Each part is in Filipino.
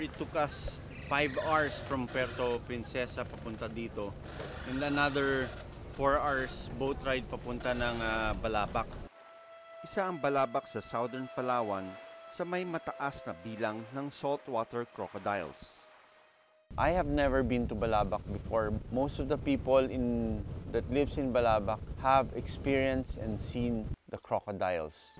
it took us 5 hours from Puerto Princesa papunta dito. And another 4 hours boat ride papunta ng Balabac. Isa ang Balabac sa Southern Palawan sa may mataas na bilang ng saltwater crocodiles. I have never been to Balabac before. Most of the people that lives in Balabac have experienced and seen the crocodiles.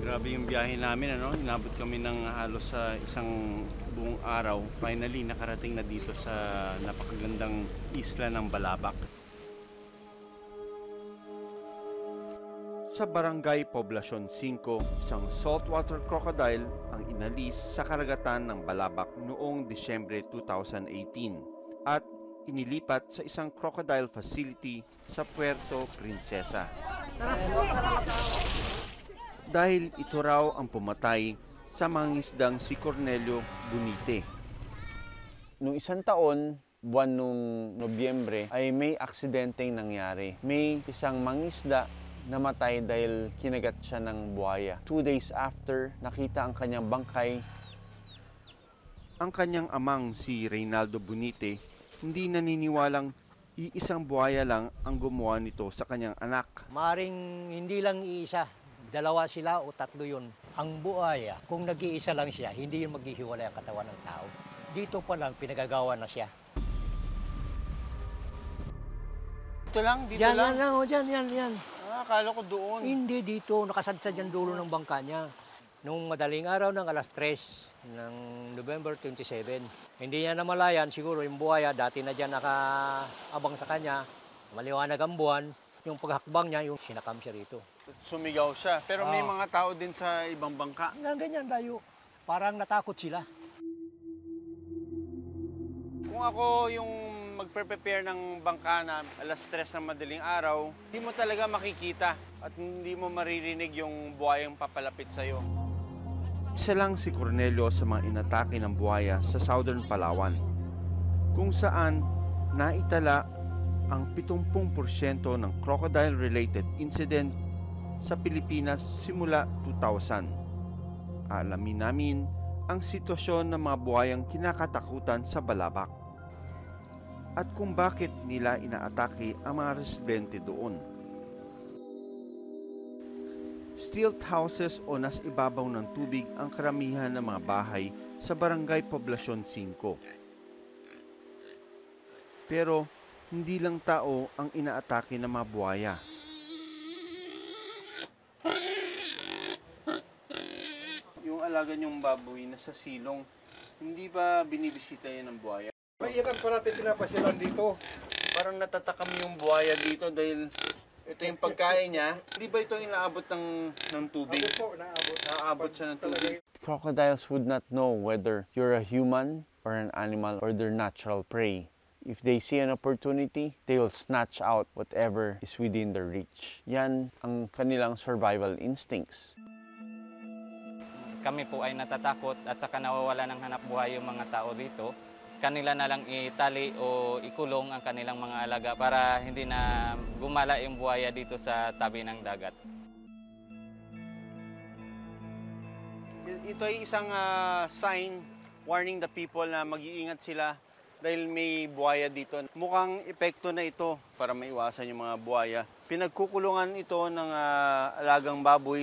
Grabe yung biyahe namin, ano? Inabot kami ng halos sa isang buong araw. Finally, nakarating na dito sa napakagandang isla ng Balabac. Sa Barangay Poblacion 5, isang saltwater crocodile ang inalis sa karagatan ng Balabac noong Disyembre 2018 at inilipat sa isang crocodile facility sa Puerto Princesa. Dahil ito raw ang pumatay sa mangingisdang si Cornelio Bunite. Noong isang taon, buwan nung Nobyembre, ay may aksidenteng nangyari. May isang mangingisda namatay dahil kinagat siya ng buhaya. 2 days after, nakita ang kanyang bangkay. Ang kanyang amang si Reynaldo Bunite, hindi naniniwalang iisang buhaya lang ang gumawa nito sa kanyang anak. Maring hindi lang iisa. 2 sila o 3 yun. Ang buhaya, kung nag-iisa lang siya, hindi yun maghihiwalay ang katawan ng tao. Dito pa lang, pinagagawa na siya. Ito lang? Dito yan, lang? Yan. Akala ko doon. Hindi dito, nakasadsad yung dulo ng bangka niya. Nung madaling araw ng alas 3 ng November 27. Hindi niya namalayan, siguro yung buhaya, dati na dyan nakaabang sa kanya. Maliwanag ang buwan. Yung paghakbang niya, yung sinakam siya rito. Sumigaw siya. Pero may mga tao din sa ibang bangka. Ganyan tayo. Parang natakot sila. Kung ako yung magpe-prepare ng bangka na alas 3 ng madaling araw, hindi mo talaga makikita at hindi mo maririnig yung buhayang papalapit sa'yo. Isa lang si Cornelio sa mga inatake ng buhaya sa Southern Palawan, kung saan naitala ang 70% ng crocodile-related incidents sa Pilipinas simula 2000. Alamin namin ang sitwasyon ng mga buhayang kinakatakutan sa Balabac at kung bakit nila inaatake ang mga residente doon. Stilt houses o nas ibabaw ng tubig ang karamihan ng mga bahay sa Barangay Poblacion 5. Pero hindi lang tao ang inaatake ng mga buhaya. Yung alaga niyong baboy na sa silong, hindi ba binibisita yan ng buhaya? Yan ang parati pinapasyalan dito. Parang natatakam yung buhaya dito dahil ito yung pagkain niya. Hindi ba ito inaabot ng tubig? Naabot siya ng tubig. Crocodiles would not know whether you're a human or an animal or their natural prey. If they see an opportunity, they will snatch out whatever is within their reach. Yan ang kanilang survival instincts. Kami po ay natatakot at saka nawawala ng hanap buhay yung mga tao dito. Kanila na lang itali o ikulong ang kanilang mga alaga para hindi na gumala yung buhaya dito sa tabi ng dagat. Ito ay isang sign warning the people na mag-iingat sila dahil may buhaya dito. Mukhang epekto na ito para maiwasan yung mga buhaya. Pinagkukulungan ito ng alagang baboy.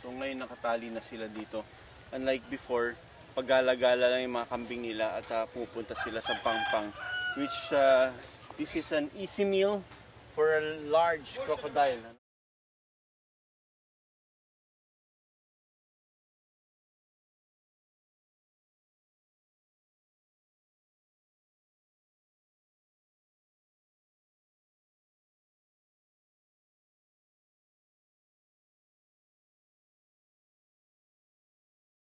So ngayon nakatali na sila dito. Unlike before, paggala-gala lang yung mga kambing nila at pupunta sila sa pangpang. Which this is an easy meal for a large crocodile.